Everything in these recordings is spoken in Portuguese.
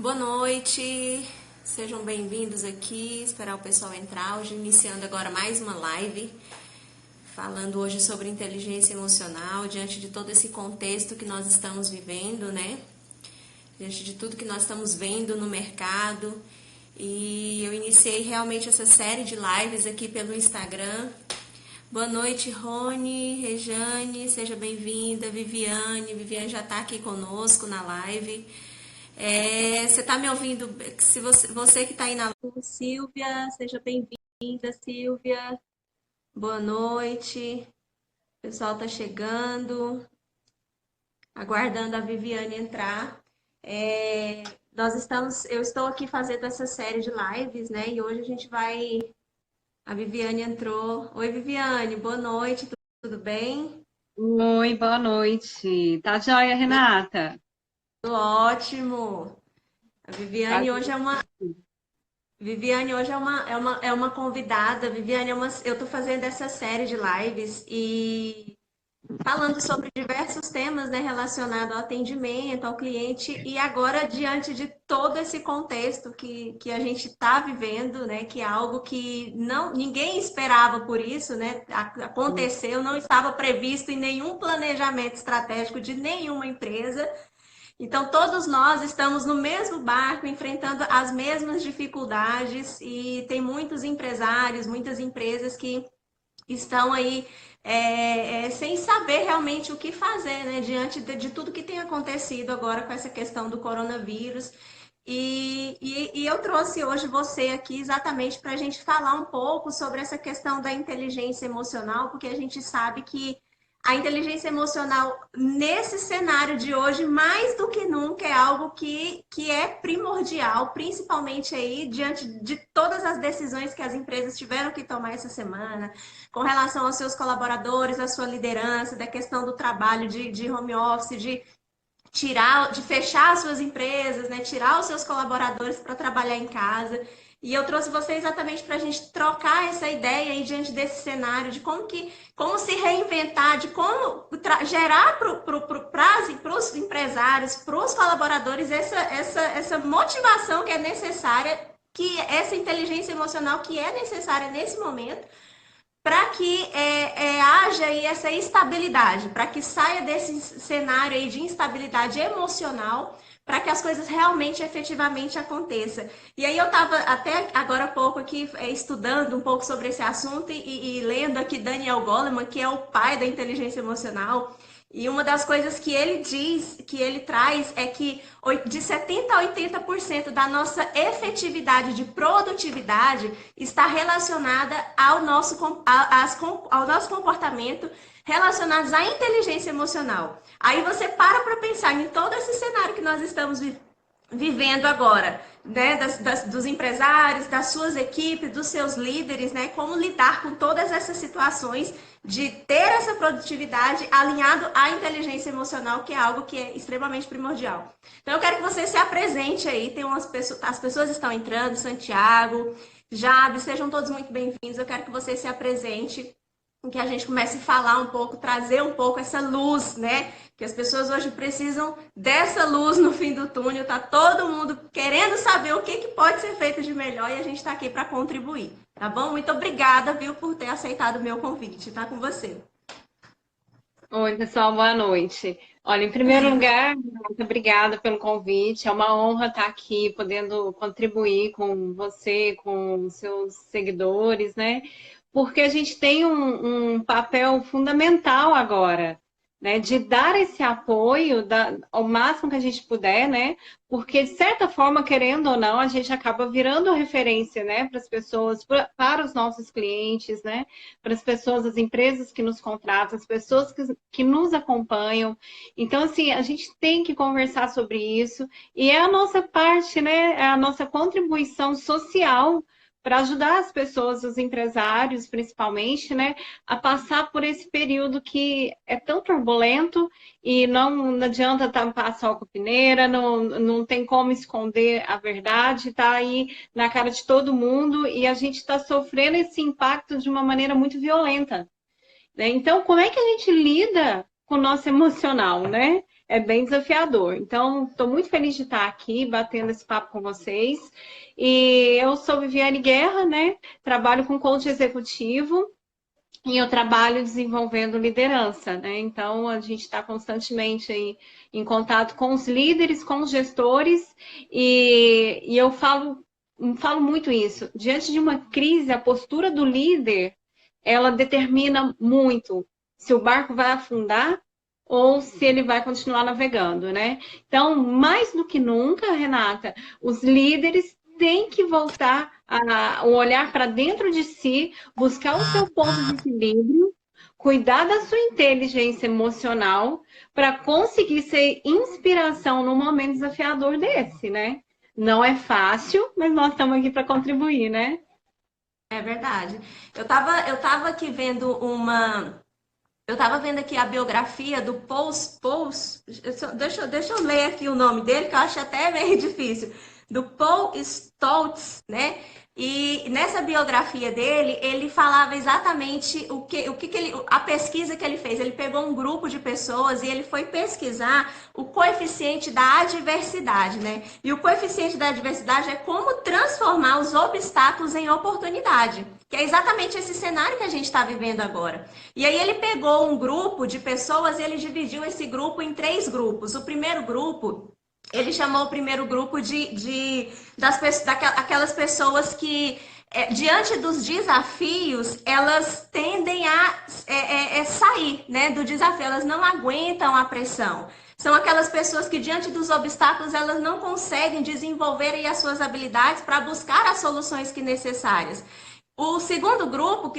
Boa noite, sejam bem-vindos aqui, esperar o pessoal entrar, hoje iniciando agora mais uma live, falando hoje sobre inteligência emocional, diante de todo esse contexto que nós estamos vivendo, né? Diante de tudo que nós estamos vendo no mercado, e eu iniciei realmente essa série de lives aqui pelo Instagram. Boa noite, Rony, Rejane, seja bem-vinda, Viviane já está aqui conosco na live. Você está me ouvindo? Se você que está aí na live, Silvia, seja bem-vinda, Silvia. Boa noite. O pessoal está chegando, aguardando a Viviane entrar. Eu estou aqui fazendo essa série de lives, né? E hoje a gente vai. A Viviane entrou. Oi, Viviane, boa noite, tudo bem? Oi, boa noite. Tá joia, Renata? Tudo ótimo. A Viviane hoje é uma Viviane hoje é uma convidada. Viviane, eu estou fazendo essa série de lives e falando sobre diversos temas, né, relacionados ao atendimento, ao cliente, e agora, diante de todo esse contexto que a gente está vivendo, né, que é algo que ninguém esperava por isso, né, aconteceu, não estava previsto em nenhum planejamento estratégico de nenhuma empresa. Então, todos nós estamos no mesmo barco, enfrentando as mesmas dificuldades, e tem muitos empresários, muitas empresas que estão aí sem saber realmente o que fazer, né, diante de tudo que tem acontecido agora com essa questão do coronavírus. E eu trouxe hoje você aqui exatamente para a gente falar um pouco sobre essa questão da inteligência emocional, porque a gente sabe que a inteligência emocional, nesse cenário de hoje, mais do que nunca, é algo que é primordial, principalmente aí diante de todas as decisões que as empresas tiveram que tomar essa semana, com relação aos seus colaboradores, à sua liderança, da questão do trabalho de home office, de fechar as suas empresas, né? Tirar os seus colaboradores para trabalhar em casa. E eu trouxe você exatamente para a gente trocar essa ideia aí diante desse cenário de como se reinventar, de como gerar para os empresários, para os colaboradores, essa motivação que é necessária, que essa inteligência emocional que é necessária nesse momento, para que haja aí essa estabilidade, para que saia desse cenário aí de instabilidade emocional, para que as coisas realmente, efetivamente aconteçam. E aí eu estava até agora há pouco aqui estudando um pouco sobre esse assunto e lendo aqui Daniel Goleman, que é o pai da inteligência emocional. E uma das coisas que ele diz, que ele traz, é que de 70% a 80% da nossa efetividade de produtividade está relacionada ao nosso comportamento, relacionados à inteligência emocional. Aí você para pensar em todo esse cenário que nós estamos vivendo agora, né, dos empresários, das suas equipes, dos seus líderes, né, como lidar com todas essas situações de ter essa produtividade alinhado à inteligência emocional, que é algo que é extremamente primordial. Então eu quero que você se apresente aí, as pessoas estão entrando, Santiago, Jabe, sejam todos muito bem-vindos. Eu quero que você se apresente, que a gente comece a falar um pouco, trazer um pouco essa luz, né? Que as pessoas hoje precisam dessa luz no fim do túnel. Tá todo mundo querendo saber o que pode ser feito de melhor, e a gente está aqui para contribuir, tá bom? Muito obrigada, viu, por ter aceitado o meu convite. Tá com você. Oi, pessoal, boa noite. Olha, em primeiro lugar, muito obrigada pelo convite. É uma honra estar aqui, podendo contribuir com você, com os seus seguidores, né? Porque a gente tem um papel fundamental agora, né? De dar esse apoio ao máximo que a gente puder, né? Porque, de certa forma, querendo ou não, a gente acaba virando referência, né? Para as pessoas, para os nossos clientes, né? Para as pessoas, as empresas que nos contratam, as pessoas que nos acompanham. Então, assim, a gente tem que conversar sobre isso e é a nossa parte, né? É a nossa contribuição social para ajudar as pessoas, os empresários, principalmente, né, a passar por esse período que é tão turbulento e não adianta tampar sol com peneira, não tem como esconder a verdade, está aí na cara de todo mundo e a gente está sofrendo esse impacto de uma maneira muito violenta, né? Então, como é que a gente lida com o nosso emocional, né? é bem desafiador. Então, estou muito feliz de estar aqui, batendo esse papo com vocês. E eu sou Viviane Guerra, né? Trabalho com coach executivo. E eu trabalho desenvolvendo liderança, né? Então, a gente está constantemente aí em contato com os líderes, com os gestores, e eu falo muito isso. Diante de uma crise, a postura do líder, ela determina muito se o barco vai afundar ou se ele vai continuar navegando, né? Então, mais do que nunca, Renata, os líderes têm que voltar a olhar para dentro de si, buscar o seu ponto de equilíbrio, cuidar da sua inteligência emocional para conseguir ser inspiração num momento desafiador desse, né? Não é fácil, mas nós estamos aqui para contribuir, né? É verdade. Eu tava aqui vendo uma. Eu tava vendo aqui a biografia do deixa eu ler aqui o nome dele, que eu acho até meio difícil. Do Paul Stoltz, né? E nessa biografia dele, ele falava exatamente a pesquisa que ele fez. Ele pegou um grupo de pessoas e ele foi pesquisar o coeficiente da adversidade, né? E o coeficiente da adversidade é como transformar os obstáculos em oportunidade, que é exatamente esse cenário que a gente está vivendo agora. E aí ele pegou um grupo de pessoas e ele dividiu esse grupo em três grupos. O primeiro grupo, ele chamou o primeiro grupo daquelas pessoas que, diante dos desafios, elas tendem a sair, né, do desafio, elas não aguentam a pressão. São aquelas pessoas que, diante dos obstáculos, elas não conseguem desenvolver aí as suas habilidades para buscar as soluções que necessárias. O segundo grupo,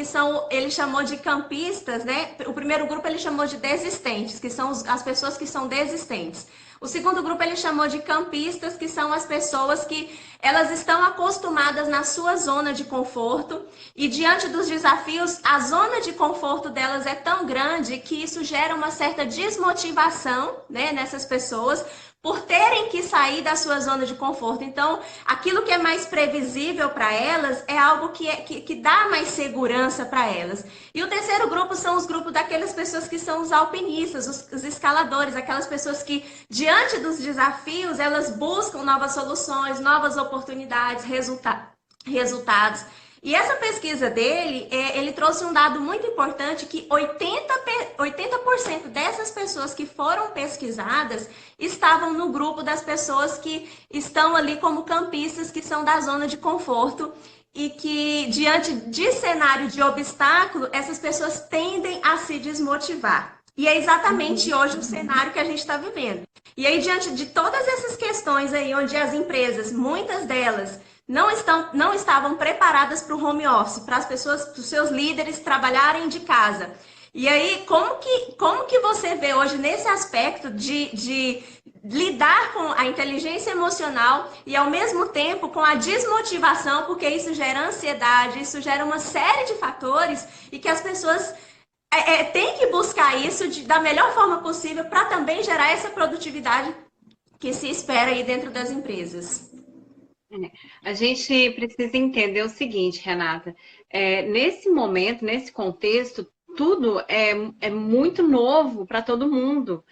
ele chamou de campistas, né? O primeiro grupo ele chamou de desistentes, que são as pessoas que são desistentes. O segundo grupo ele chamou de campistas, que são as pessoas que elas estão acostumadas na sua zona de conforto e diante dos desafios, a zona de conforto delas é tão grande que isso gera uma certa desmotivação, né, nessas pessoas, por terem que sair da sua zona de conforto. Então, aquilo que é mais previsível para elas é algo que dá mais segurança para elas. E o terceiro grupo são os grupos daquelas pessoas que são os alpinistas, os escaladores, aquelas pessoas que, diante dos desafios, elas buscam novas soluções, novas oportunidades, resultados. E essa pesquisa dele, ele trouxe um dado muito importante que 80% dessas pessoas que foram pesquisadas estavam no grupo das pessoas que estão ali como campistas, que são da zona de conforto e que, diante de cenário de obstáculo, essas pessoas tendem a se desmotivar. E é exatamente hoje o cenário que a gente está vivendo. E aí, diante de todas essas questões aí, onde as empresas, muitas delas, não estavam preparadas para o home office, para as pessoas, para os seus líderes trabalharem de casa. E aí, como que você vê hoje nesse aspecto de lidar com a inteligência emocional e, ao mesmo tempo, com a desmotivação, porque isso gera ansiedade, isso gera uma série de fatores e que as pessoas têm que buscar isso da melhor forma possível para também gerar essa produtividade que se espera aí dentro das empresas. A gente precisa entender o seguinte, Renata, nesse momento, nesse contexto, tudo é muito novo para todo mundo.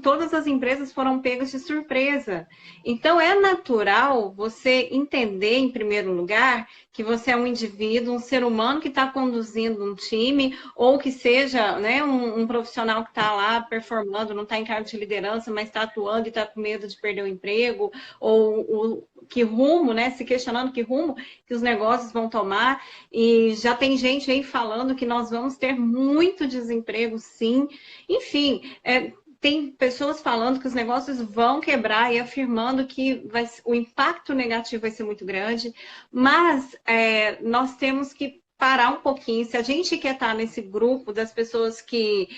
Todas as empresas foram pegas de surpresa. Então, é natural você entender, em primeiro lugar, que você é um indivíduo, um ser humano que está conduzindo um time, ou que seja, né, um profissional que está lá performando, não está em cargo de liderança, mas está atuando e está com medo de perder o emprego, ou que rumo, né, se questionando que rumo que os negócios vão tomar. E já tem gente aí falando que nós vamos ter muito desemprego, sim. Enfim, tem pessoas falando que os negócios vão quebrar e afirmando que o impacto negativo vai ser muito grande, mas nós temos que parar um pouquinho. Se a gente quer estar nesse grupo das pessoas que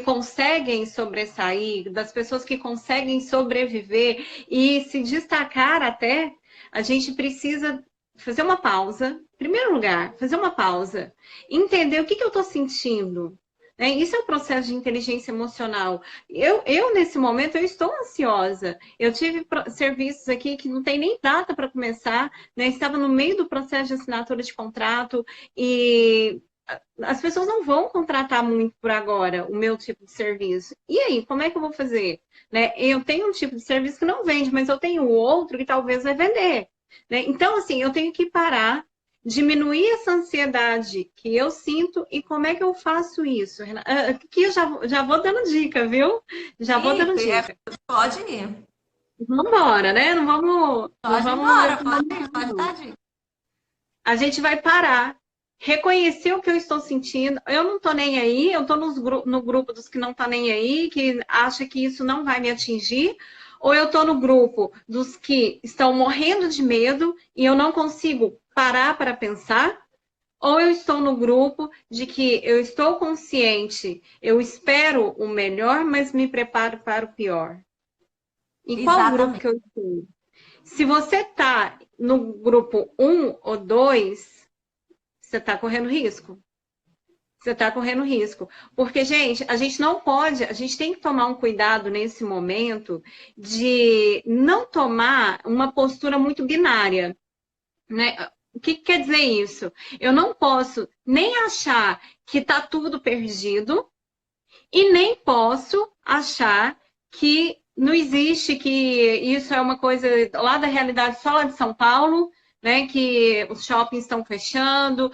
conseguem sobressair, das pessoas que conseguem sobreviver e se destacar até, a gente precisa fazer uma pausa. Em primeiro lugar, fazer uma pausa. Entender o que eu estou sentindo. Isso é o processo de inteligência emocional. Nesse momento, eu estou ansiosa. Eu tive serviços aqui que não tem nem data para começar, né? Estava no meio do processo de assinatura de contrato e as pessoas não vão contratar muito por agora o meu tipo de serviço. E aí, como é que eu vou fazer? Né? Eu tenho um tipo de serviço que não vende, mas eu tenho outro que talvez vai vender. Né? Então, assim, eu tenho que parar, diminuir essa ansiedade que eu sinto e como é que eu faço isso? Aqui eu já vou dando dica, viu? Já vou Ih, dando dica. pode ir. Vamos embora, né? Não Pode ir vamos embora, pode ir, economizar, pode não. dar dica. A gente vai parar, reconhecer o que eu estou sentindo. Eu não estou nem aí, eu estou no grupo dos que não estão nem aí, que acha que isso não vai me atingir, ou eu estou no grupo dos que estão morrendo de medo e eu não consigo parar para pensar, ou eu estou no grupo de que eu estou consciente, eu espero o melhor, mas me preparo para o pior. Em qual grupo Exatamente. que eu estou? Se você está no grupo um ou 2, você está correndo risco. Você está correndo risco. Porque, gente, a gente não pode, a gente tem que tomar um cuidado nesse momento de não tomar uma postura muito binária, né? O que quer dizer isso? Eu não posso nem achar que está tudo perdido e nem posso achar que não existe, que isso é uma coisa lá da realidade só lá de São Paulo, né? Que os shoppings estão fechando,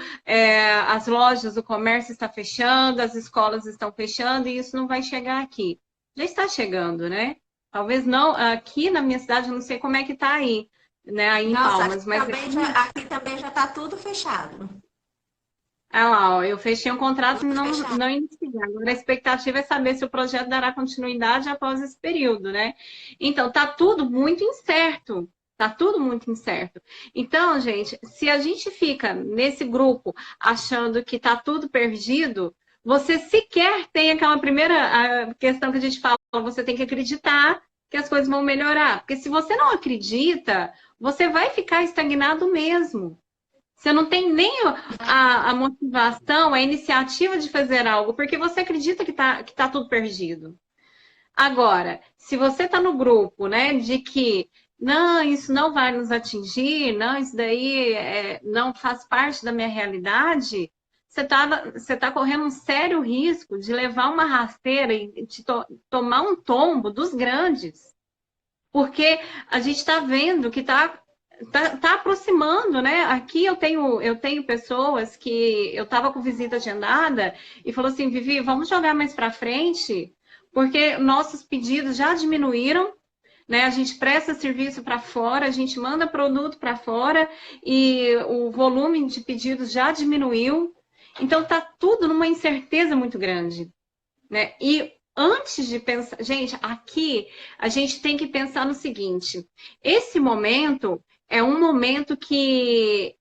as lojas, o comércio está fechando, as escolas estão fechando, e isso não vai chegar aqui. Já está chegando, né? Talvez não, aqui na minha cidade, eu não sei como é que está aí, né? Aí em Nossa, Palmas, mas aqui também já tá tudo fechado. ah lá, ó, eu fechei um contrato e Tudo fechado. não iniciei. Agora a expectativa é saber se o projeto dará continuidade após esse período, né? Então, tá tudo muito incerto. Tá tudo muito incerto. Então, gente, se a gente fica nesse grupo achando que tá tudo perdido, você sequer tem aquela primeira questão que a gente fala, você tem que acreditar que as coisas vão melhorar. Porque se você não acredita, você vai ficar estagnado mesmo. Você não tem nem a motivação, a iniciativa de fazer algo, porque você acredita que tá tudo perdido. Agora, se você está no grupo, né, de que não, isso não vai nos atingir, não, isso daí não faz parte da minha realidade, você tá correndo um sério risco de levar uma rasteira e tomar um tombo dos grandes. Porque a gente está vendo que tá aproximando, né? Aqui eu tenho pessoas que eu estava com visita agendada e falou assim, Vivi, vamos jogar mais para frente, porque nossos pedidos já diminuíram, né? A gente presta serviço para fora, a gente manda produto para fora e o volume de pedidos já diminuiu. Então tá tudo numa incerteza muito grande, né? E antes de pensar, gente, aqui a gente tem que pensar no seguinte: esse momento é um momento que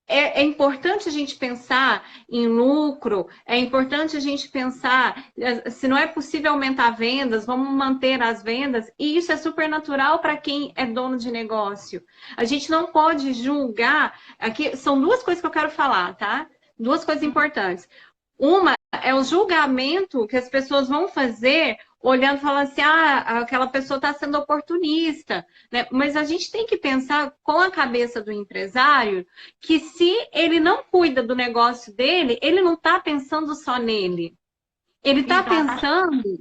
é importante a gente pensar em lucro, é importante a gente pensar se não é possível aumentar vendas, vamos manter as vendas, e isso é super natural para quem é dono de negócio. A gente não pode julgar, aqui são duas coisas que eu quero falar, tá? Duas coisas importantes. Uma é o julgamento que as pessoas vão fazer olhando e falando assim, aquela pessoa está sendo oportunista, né? Mas a gente tem que pensar com a cabeça do empresário que se ele não cuida do negócio dele, ele não está pensando só nele. Ele está Exatamente. pensando,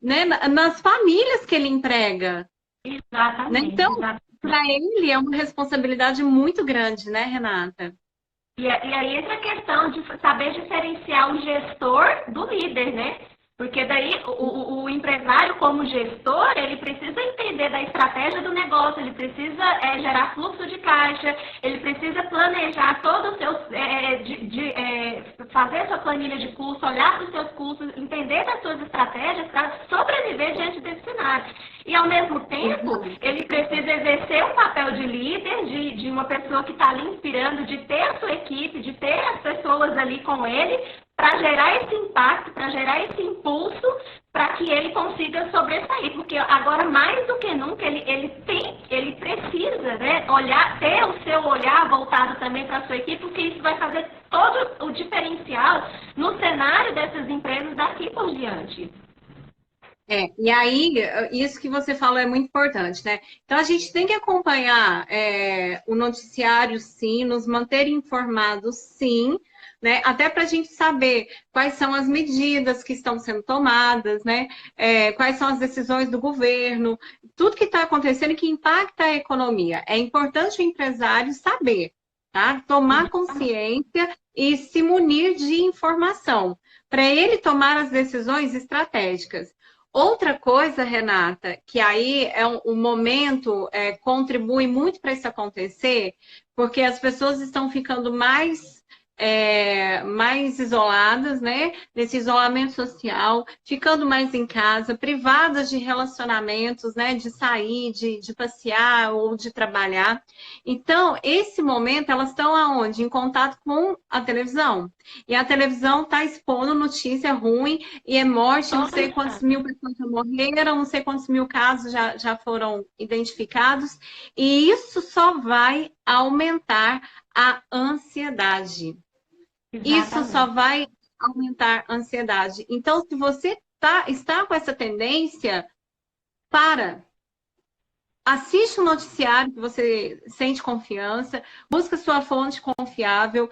né, nas famílias que ele emprega, né? Exatamente, Então, exatamente. para ele é uma responsabilidade muito grande, né, Renata? E aí entra a questão de saber diferenciar o gestor do líder, né? Porque daí o empresário, como gestor, ele precisa entender da estratégia do negócio, ele precisa gerar fluxo de caixa, ele precisa planejar todo o seu, fazer a sua planilha de custo, olhar para os seus custos, entender das suas estratégias para sobreviver diante desse cenário. E, ao mesmo tempo, ele precisa exercer um papel de líder, de uma pessoa que está ali inspirando, de ter a sua equipe, de ter as pessoas ali com ele, para gerar esse impacto, para gerar esse impulso, para que ele consiga sobressair. Porque agora, mais do que nunca, ele precisa, né, ter o seu olhar voltado também para a sua equipe, porque isso vai fazer todo o diferencial no cenário dessas empresas daqui por diante. E aí, isso que você falou é muito importante, né? Então, a gente tem que acompanhar o noticiário, sim, nos manter informados, sim, né? Até para a gente saber quais são as medidas que estão sendo tomadas, né? Quais são as decisões do governo, tudo que está acontecendo e que impacta a economia. É importante o empresário saber, tá? Tomar consciência e se munir de informação para ele tomar as decisões estratégicas. Outra coisa, Renata, que aí é um momento, contribui muito para isso acontecer, porque as pessoas estão ficando mais isoladas, né? Nesse isolamento social, ficando mais em casa, privadas de relacionamentos, né? De sair, de passear ou de trabalhar. Então, esse momento, elas estão aonde? Em contato com a televisão. E a televisão está expondo notícia ruim e é morte, não sei quantas mil pessoas já morreram, não sei quantos mil casos já foram identificados. E isso só vai aumentar a ansiedade. Exatamente. Isso só vai aumentar a ansiedade. Então, se você está com essa tendência, assiste um noticiário que você sente confiança, busca sua fonte confiável,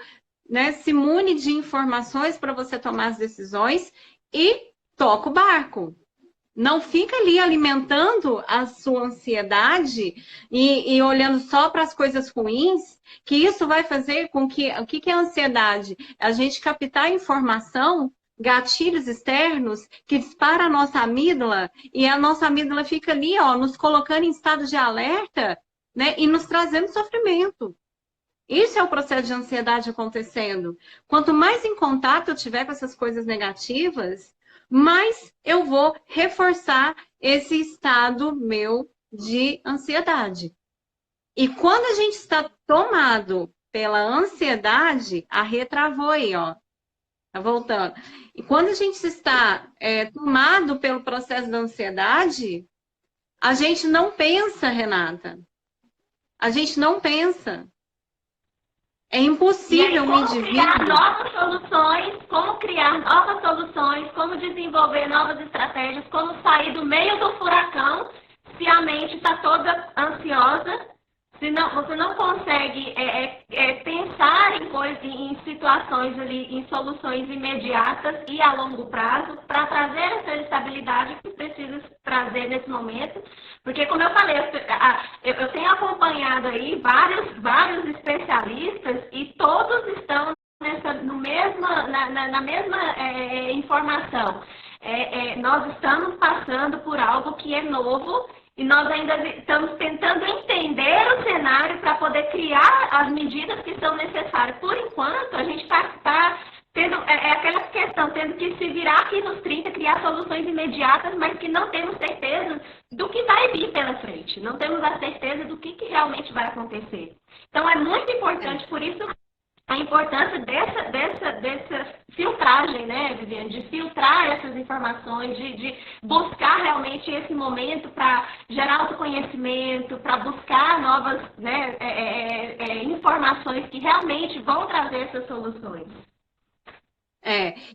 né? Se mune de informações para você tomar as decisões e toca o barco. Não fica ali alimentando a sua ansiedade e olhando só para as coisas ruins, que isso vai fazer com que... O que é ansiedade? A gente captar informação, gatilhos externos, que dispara a nossa amígdala, e a nossa amígdala fica ali, ó, nos colocando em estado de alerta, né, e nos trazendo sofrimento. Isso é o processo de ansiedade acontecendo. Quanto mais em contato eu tiver com essas coisas negativas, mais eu vou reforçar esse estado meu de ansiedade. E quando a gente está tomado pela ansiedade, a Rê travou aí, ó. Tá voltando. E quando a gente está tomado pelo processo da ansiedade, a gente não pensa, Renata. A gente não pensa. É impossível me dividir. Como criar novas soluções, como desenvolver novas estratégias, como sair do meio do furacão, se a mente está toda ansiosa, se não, você não consegue pensar em situações ali, em soluções imediatas e a longo prazo, para trazer essa estabilidade que precisa trazer nesse momento. Porque, como eu falei, eu tenho acompanhado aí vários especialistas e todos estão na mesma informação. Nós estamos passando por algo que é novo e nós ainda estamos tentando entender o cenário para poder criar as medidas que são necessárias. Por enquanto, a gente está tendo aquela questão, tendo que se virar aqui nos 30, criar soluções imediatas, mas que não temos certeza do que vai vir pela frente. Não temos a certeza do que realmente vai acontecer. Então, é muito importante, por isso, a importância dessa filtragem, né, Viviane? De filtrar essas informações, de buscar realmente esse momento para gerar autoconhecimento, para buscar novas, né, informações que realmente vão trazer essas soluções.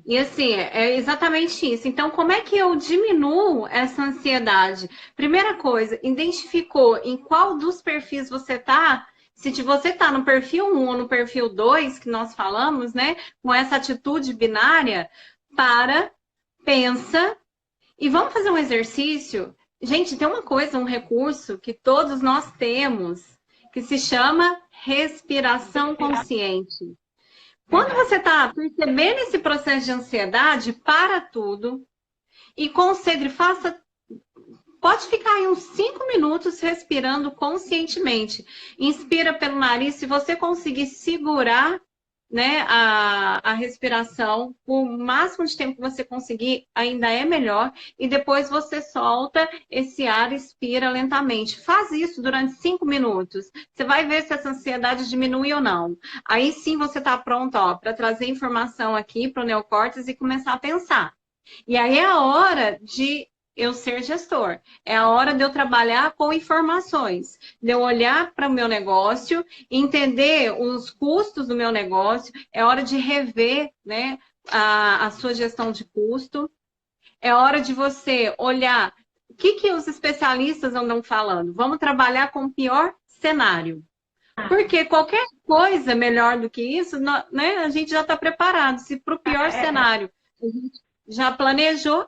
E assim, é exatamente isso. Então, como é que eu diminuo essa ansiedade? Primeira coisa, identificou em qual dos perfis você está. Se você está no perfil 1 ou no perfil 2, que nós falamos, né? Com essa atitude binária, pensa e vamos fazer um exercício. Gente, tem uma coisa, um recurso que todos nós temos, que se chama respiração consciente. Quando você está percebendo esse processo de ansiedade, para tudo e concentre, pode ficar aí uns 5 minutos respirando conscientemente. Inspira pelo nariz, se você conseguir segurar, né, a respiração, o máximo de tempo que você conseguir, ainda é melhor. E depois você solta esse ar, expira lentamente. Faz isso durante 5 minutos. Você vai ver se essa ansiedade diminui ou não. Aí sim você está pronto para trazer informação aqui para o neocórtex e começar a pensar. E aí é a hora de eu ser gestor. É a hora de eu trabalhar com informações, de eu olhar para o meu negócio, entender os custos do meu negócio, é hora de rever, né, a sua gestão de custo, é hora de você olhar o que os especialistas andam falando. Vamos trabalhar com o pior cenário. Porque qualquer coisa melhor do que isso, né, a gente já está preparado. Se para o pior cenário a gente já planejou,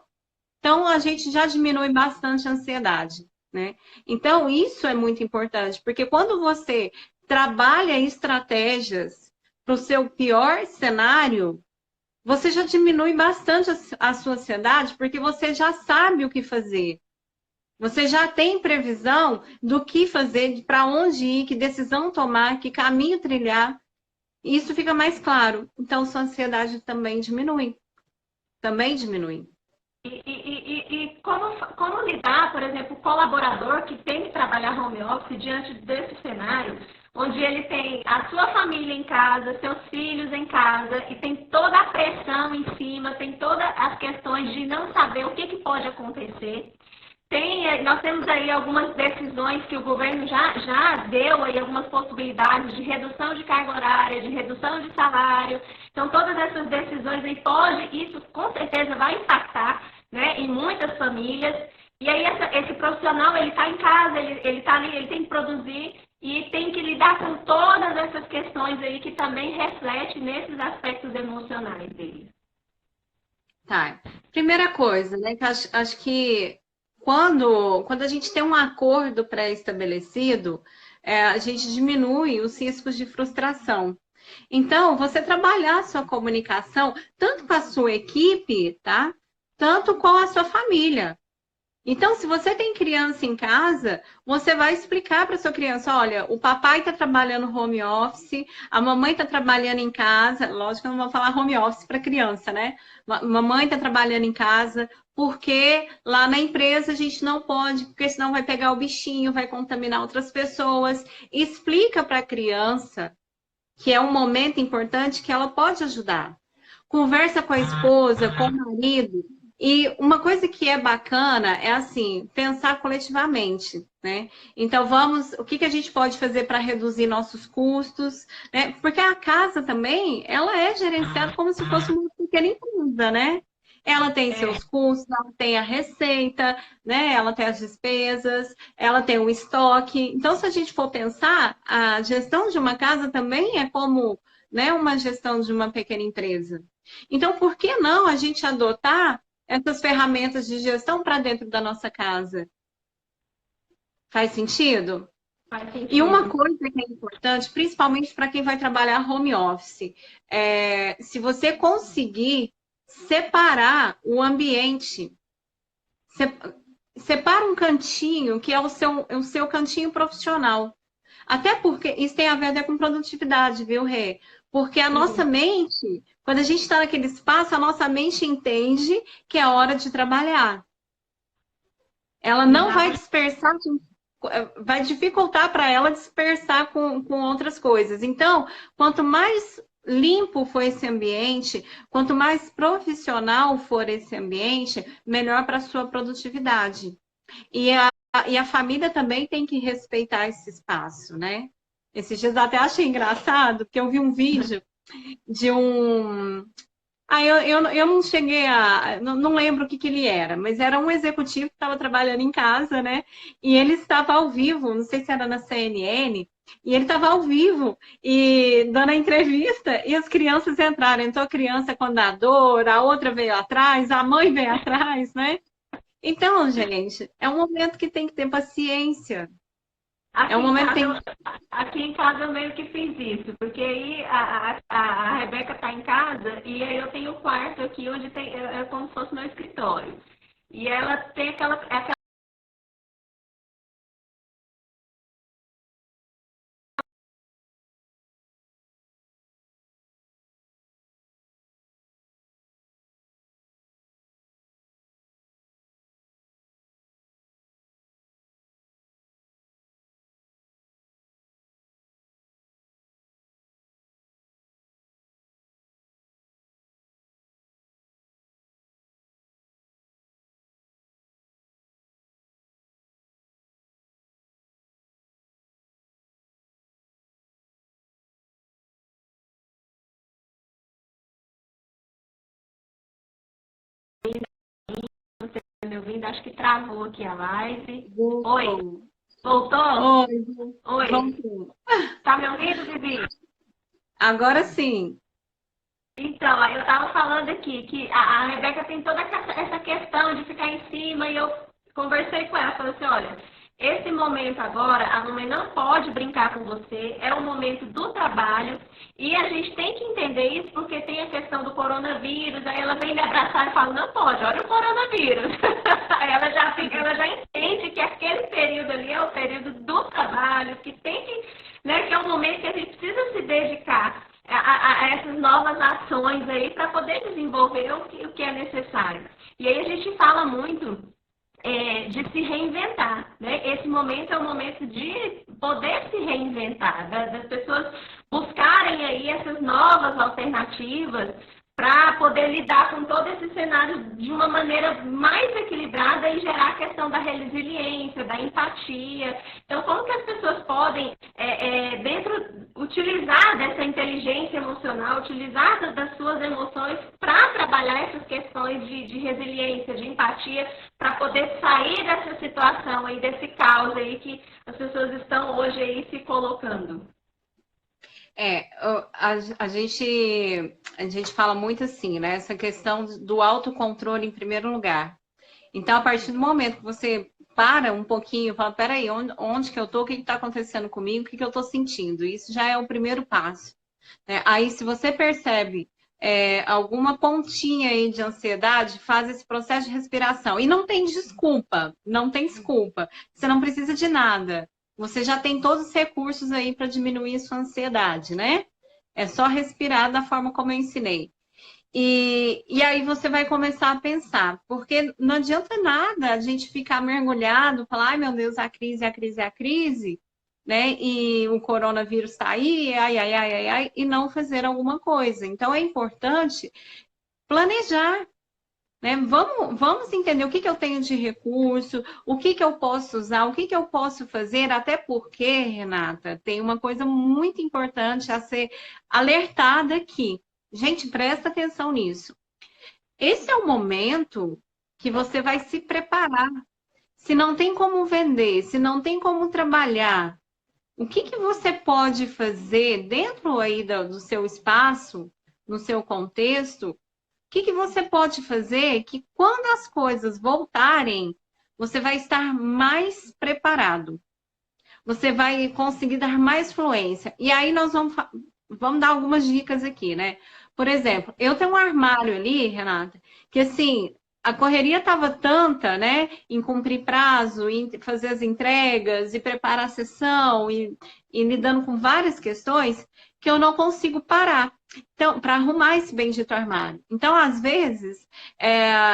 então a gente já diminui bastante a ansiedade, né? Então isso é muito importante, porque quando você trabalha estratégias para o seu pior cenário, você já diminui bastante a sua ansiedade, porque você já sabe o que fazer. Você já tem previsão do que fazer, para onde ir, que decisão tomar, que caminho trilhar. E isso fica mais claro. Então, sua ansiedade também diminui. Também diminui. E como lidar, por exemplo, o colaborador que tem que trabalhar home office diante desse cenário, onde ele tem a sua família em casa, seus filhos em casa, e tem toda a pressão em cima, tem todas as questões de não saber o que pode acontecer. Nós temos aí algumas decisões que o governo já deu aí algumas possibilidades de redução de carga horária, de redução de salário. Então, todas essas decisões aí isso com certeza vai impactar, né, em muitas famílias. E aí esse profissional, ele está em casa, ele está ali, ele tem que produzir e tem que lidar com todas essas questões aí que também refletem nesses aspectos emocionais dele. Tá. Primeira coisa, né, que acho que quando a gente tem um acordo pré-estabelecido, a gente diminui os riscos de frustração. Então, você trabalhar a sua comunicação tanto com a sua equipe, tá? Tanto com a sua família. Então, se você tem criança em casa, você vai explicar para sua criança: olha, o papai está trabalhando home office, a mamãe está trabalhando em casa. Lógico que eu não vou falar home office para criança, né? Mamãe está trabalhando em casa, porque lá na empresa a gente não pode, porque senão vai pegar o bichinho, vai contaminar outras pessoas. Explica para a criança que é um momento importante que ela pode ajudar. Conversa com a esposa, com o marido. E uma coisa que é bacana é assim, pensar coletivamente, né? Então o que a gente pode fazer para reduzir nossos custos, né? Porque a casa também, ela é gerenciada como se fosse uma pequena empresa, né? Ela tem seus custos, ela tem a receita, né? Ela tem as despesas, ela tem o estoque. Então, se a gente for pensar, a gestão de uma casa também é como, né, uma gestão de uma pequena empresa. Então, por que não a gente adotar essas ferramentas de gestão para dentro da nossa casa? Faz sentido? Faz sentido. E uma coisa que é importante, principalmente para quem vai trabalhar home office, se você conseguir separar o ambiente, separa um cantinho que é o seu cantinho profissional. Até porque isso tem a ver até com produtividade, viu, Rê? Porque a nossa mente, quando a gente está naquele espaço, a nossa mente entende que é hora de trabalhar. Ela não vai dispersar, vai dificultar para ela dispersar com outras coisas. Então, quanto mais limpo for esse ambiente, quanto mais profissional for esse ambiente, melhor para a sua produtividade. E a família também tem que respeitar esse espaço, né? Esses dias eu até achei engraçado, porque eu vi um vídeo de um. Eu não cheguei a. Não lembro o que ele era, mas era um executivo que estava trabalhando em casa, né? E ele estava ao vivo, não sei se era na CNN, e ele estava ao vivo e dando a entrevista, e as crianças entraram. Entrou a criança com a dor, a outra veio atrás, a mãe veio atrás, né? Então, gente, é um momento que tem que ter paciência. É um momento que tem que... Aqui em casa eu meio que fiz isso, porque aí a Rebeca está em casa e aí eu tenho o quarto aqui onde tem, é como se fosse meu escritório. E ela tem aquela me ouvindo, acho que travou aqui a live. Oi. Voltou? Oi, Oi. vamos. Tá me ouvindo, Vivi? Agora sim. Então, aí eu estava falando aqui que a Rebeca tem toda essa questão de ficar em cima e eu conversei com ela, falei assim, olha, esse momento agora, a mamãe não pode brincar com você, é o momento do trabalho e a gente tem que entender isso porque tem a questão do coronavírus, aí ela vem me abraçar e fala, não pode, olha o coronavírus. Aí ela já entende que aquele período ali é o período do trabalho, que tem que, né, que é um momento que a gente precisa se dedicar a essas novas ações aí para poder desenvolver o que é necessário. E aí a gente fala muito de se reinventar, né? Esse momento é um momento de poder se reinventar, das pessoas buscarem aí essas novas alternativas para poder lidar com todo esse cenário de uma maneira mais equilibrada e gerar a questão da resiliência, da empatia. Então, como que as pessoas podem, utilizar dessa inteligência emocional, utilizar das suas emoções para trabalhar essas questões de resiliência, de empatia, para poder sair dessa situação aí, desse caos aí que as pessoas estão hoje aí se colocando? A gente fala muito assim, né? Essa questão do autocontrole em primeiro lugar. Então, a partir do momento que você para um pouquinho, fala, peraí, onde que eu tô? O que está acontecendo comigo? O que eu estou sentindo? Isso já é o primeiro passo, né? Aí, se você percebe alguma pontinha aí de ansiedade, faz esse processo de respiração. E não tem desculpa, não tem desculpa. Você não precisa de nada. Você já tem todos os recursos aí para diminuir a sua ansiedade, né? É só respirar da forma como eu ensinei. E aí você vai começar a pensar, porque não adianta nada a gente ficar mergulhado, falar, ai meu Deus, a crise, a crise, a crise, né? E o coronavírus está aí, ai, e não fazer alguma coisa. Então é importante planejar. Né? Vamos entender o que eu tenho de recurso, o que eu posso usar, o que eu posso fazer, até porque, Renata, tem uma coisa muito importante a ser alertada aqui. Gente, presta atenção nisso. Esse é o momento que você vai se preparar. Se não tem como vender, se não tem como trabalhar, o que você pode fazer dentro aí do seu espaço, no seu contexto? O que você pode fazer que quando as coisas voltarem, você vai estar mais preparado. Você vai conseguir dar mais fluência. E aí nós vamos dar algumas dicas aqui, né? Por exemplo, eu tenho um armário ali, Renata, que assim, a correria estava tanta, né? Em cumprir prazo, em fazer as entregas, e preparar a sessão, e lidando com várias questões, que eu não consigo parar. Então, para arrumar esse bendito armário. Então, às vezes,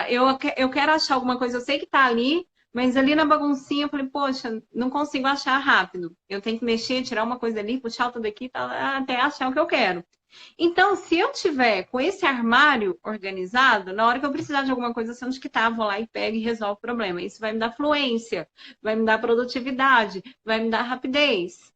eu quero achar alguma coisa, eu sei que está ali, mas ali na baguncinha eu falei, poxa, não consigo achar rápido. Eu tenho que mexer, tirar uma coisa ali, puxar outra daqui, até achar o que eu quero. Então, se eu tiver com esse armário organizado, na hora que eu precisar de alguma coisa, assim, onde que tá, vou lá e pego e resolvo o problema. Isso vai me dar fluência, vai me dar produtividade, vai me dar rapidez.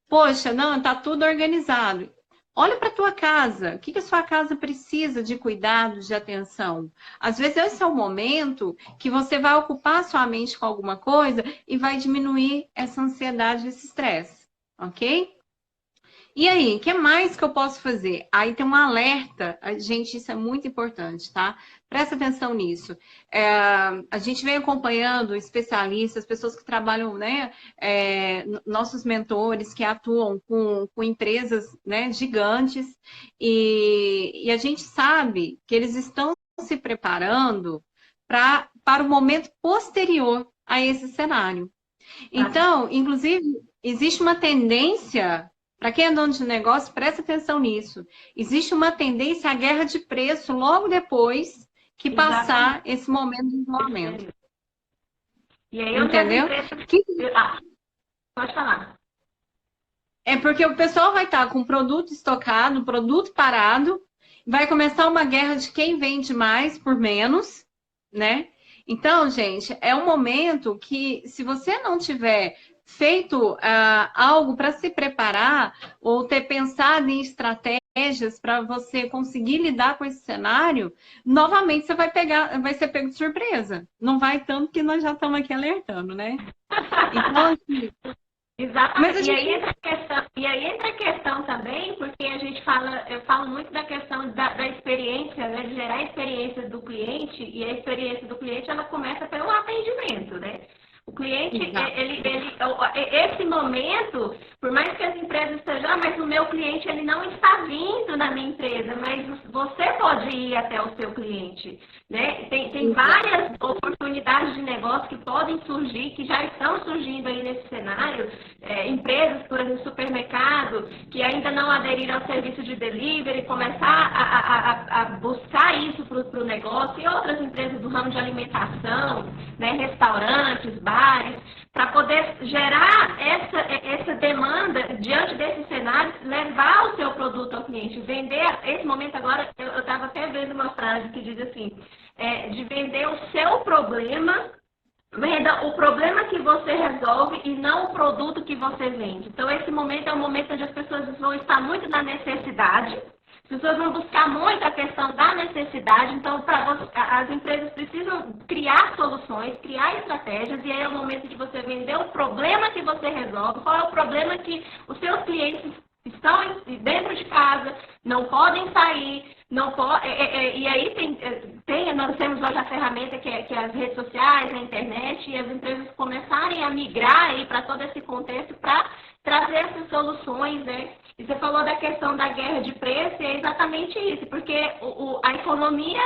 Poxa, não, tá tudo organizado. Olha para a tua casa. O que a sua casa precisa de cuidados, de atenção? Às vezes esse é o momento que você vai ocupar a sua mente com alguma coisa e vai diminuir essa ansiedade, esse estresse, ok? E aí, o que mais que eu posso fazer? Aí tem um alerta, gente, isso é muito importante, tá? Presta atenção nisso. A gente vem acompanhando especialistas, pessoas que trabalham, né? Nossos mentores que atuam com empresas, né, gigantes, e a gente sabe que eles estão se preparando para o momento posterior a esse cenário. Então, inclusive, existe uma tendência. Para quem é dono de negócio, presta atenção nisso. Existe uma tendência à guerra de preço logo depois que passar esse momento de isolamento. E aí, entendeu? Pode falar. É porque o pessoal vai estar com produto estocado, produto parado, vai começar uma guerra de quem vende mais por menos, né? Então, gente, é um momento que, se você não tiver feito algo para se preparar ou ter pensado em estratégia estratégias para você conseguir lidar com esse cenário, novamente você vai ser pego de surpresa. Não vai tanto que nós já estamos aqui alertando, né? Então, assim, mas Exatamente. a E aí gente... entra a questão, também, porque eu falo muito da questão da experiência, né, de gerar a experiência do cliente, e a experiência do cliente ela começa pelo atendimento, né? O cliente, Exato. esse momento, por mais que as empresas estejam, mas o meu cliente ele não está vindo na minha empresa, mas você pode ir até o seu cliente, né? Tem várias oportunidades de negócio que podem surgir, que já estão surgindo aí nesse cenário, empresas, por exemplo, supermercado, que ainda não aderiram ao serviço de delivery, começar a buscar isso para o negócio, e outras empresas do ramo de alimentação, né, restaurantes, bares, para poder gerar essa demanda diante desse cenário, levar o seu produto ao cliente, vender. Esse momento agora, eu estava até vendo uma frase que diz assim, de vender o seu problema, venda o problema que você resolve e não o produto que você vende. Então, esse momento é um momento onde as pessoas vão estar muito na necessidade, as pessoas vão buscar muito a questão da necessidade, então as empresas precisam criar soluções, criar estratégias, e aí é o momento de você vender o problema que você resolve, qual é o problema que os seus clientes estão dentro de casa, não podem sair, não pode, e aí nós temos hoje a ferramenta que é as redes sociais, a internet, e as empresas começarem a migrar para todo esse contexto para trazer essas soluções, né? E você falou da questão da guerra de preço, e é exatamente isso, porque a economia,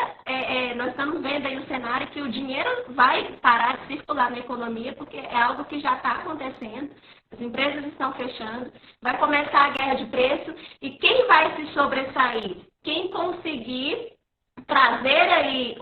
nós estamos vendo aí o cenário que o dinheiro vai parar de circular na economia, porque é algo que já está acontecendo, as empresas estão fechando, vai começar a guerra de preço, e quem vai se sobressair? Quem conseguir trazer aí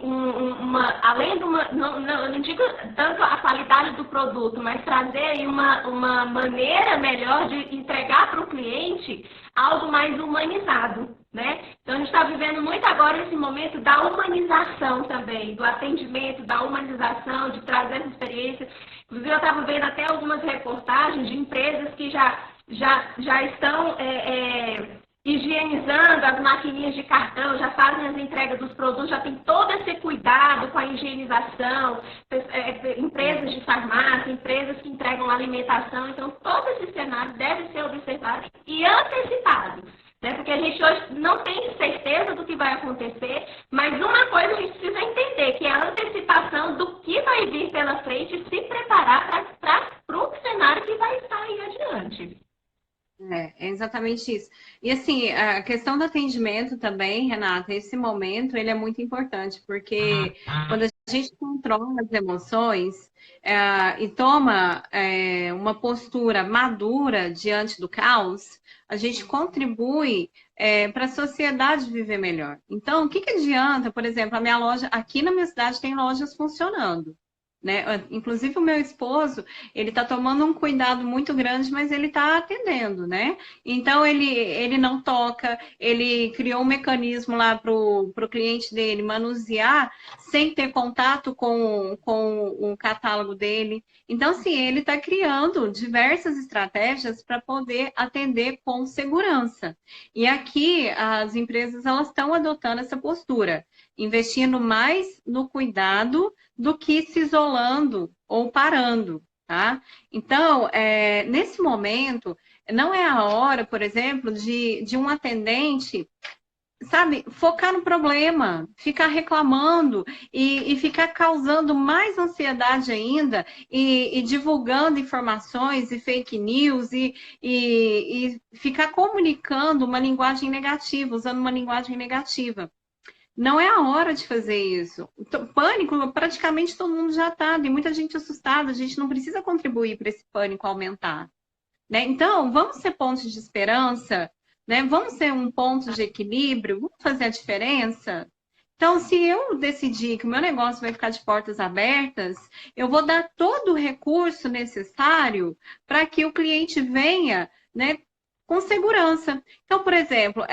além de não digo tanto a qualidade do produto, mas trazer aí uma maneira melhor de entregar para o cliente algo mais humanizado, né? Então a gente está vivendo muito agora esse momento da humanização também, do atendimento, da humanização, de trazer essa experiência. Inclusive eu estava vendo até algumas reportagens de empresas que já estão higienizando as maquininhas de cartão, já fazem as entregas dos produtos, já tem todo esse cuidado com a higienização, empresas de farmácia, empresas que entregam alimentação, então todo esse cenário deve ser observado e antecipado, né? Porque a gente hoje não tem certeza do que vai acontecer, mas uma coisa a gente precisa entender, que é a antecipação do que vai vir pela frente e se preparar para o cenário que vai estar aí adiante. É exatamente isso. E assim, a questão do atendimento também, Renata, esse momento, ele é muito importante, porque quando a gente controla as emoções e toma uma postura madura diante do caos, a gente contribui para a sociedade viver melhor. Então, o que adianta, por exemplo, a minha loja, aqui na minha cidade tem lojas funcionando, né? Inclusive o meu esposo, ele está tomando um cuidado muito grande, mas ele está atendendo, né? Então ele não toca, ele criou um mecanismo lá para o cliente dele manusear sem ter contato com o catálogo dele. Então, assim, ele está criando diversas estratégias para poder atender com segurança. E aqui as empresas elas estão adotando essa postura, investindo mais no cuidado do que se isolando ou parando, tá? Então, nesse momento, não é a hora, por exemplo, de um atendente, sabe, focar no problema, ficar reclamando e ficar causando mais ansiedade ainda e divulgando informações e fake news e ficar comunicando uma linguagem negativa, usando uma linguagem negativa. Não é a hora de fazer isso. Pânico, praticamente todo mundo já está. Tem muita gente assustada. A gente não precisa contribuir para esse pânico aumentar, né? Então, vamos ser pontos de esperança, né? Vamos ser um ponto de equilíbrio. Vamos fazer a diferença. Então, se eu decidir que o meu negócio vai ficar de portas abertas, eu vou dar todo o recurso necessário para que o cliente venha, né, com segurança. Então, por exemplo,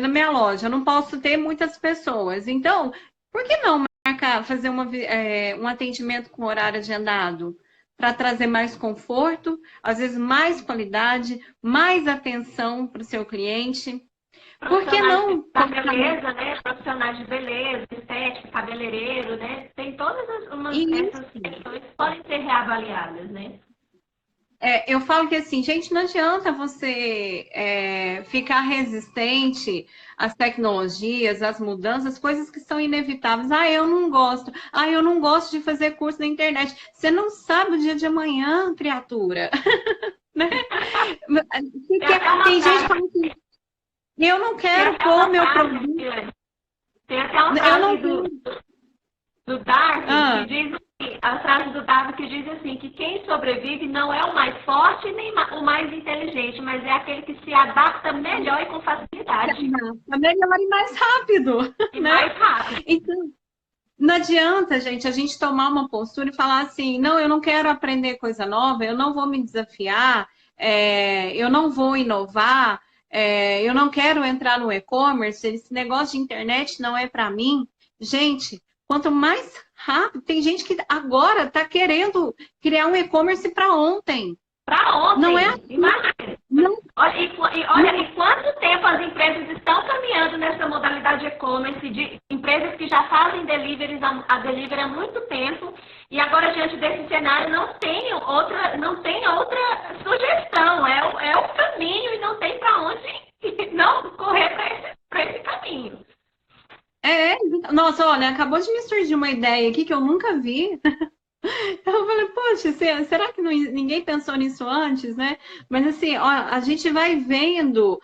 na minha loja, eu não posso ter muitas pessoas. Então, por que não fazer um atendimento com horário agendado? Para trazer mais conforto, às vezes mais qualidade, mais atenção para o seu cliente. Por que Profissionais não? da beleza, né? Profissionais de beleza, estética, cabeleireiro, né? Tem todas essas Isso. questões que podem ser reavaliadas, né? Eu falo que assim, gente, não adianta você ficar resistente às tecnologias, às mudanças, coisas que são inevitáveis. Ah, eu não gosto. Ah, eu não gosto de fazer curso na internet. Você não sabe o dia de amanhã, criatura. Né? Tem até uma Tem gente que frase, fala assim, eu não tem quero até pôr uma meu frase, produto. tem até uma Eu não frase do Darwin que ah, diz assim, a frase do Darwin que diz assim, que quem sobrevive não é o mais forte nem o mais inteligente, mas é aquele que se adapta melhor e com facilidade. é melhor e mais rápido, E né? mais rápido. Então, não adianta, gente, a gente tomar uma postura e falar assim, não, eu não quero aprender coisa nova, eu não vou me desafiar, eu não vou inovar, eu não quero entrar no e-commerce, esse negócio de internet não é para mim. Gente, quanto mais rápido, tem gente que agora está querendo criar um e-commerce para ontem. Para ontem, Não é? imagina. Não, Olha, e quanto tempo as empresas estão caminhando nessa modalidade de e-commerce, de empresas que já fazem deliveries, a delivery há muito tempo, e agora, diante desse cenário, não tem outra sugestão. É o caminho e não tem para onde não correr para esse caminho. Nossa, olha, acabou de me surgir uma ideia aqui que eu nunca vi. Eu falei, poxa, será que ninguém pensou nisso antes, né? Mas assim, ó, a gente vai vendo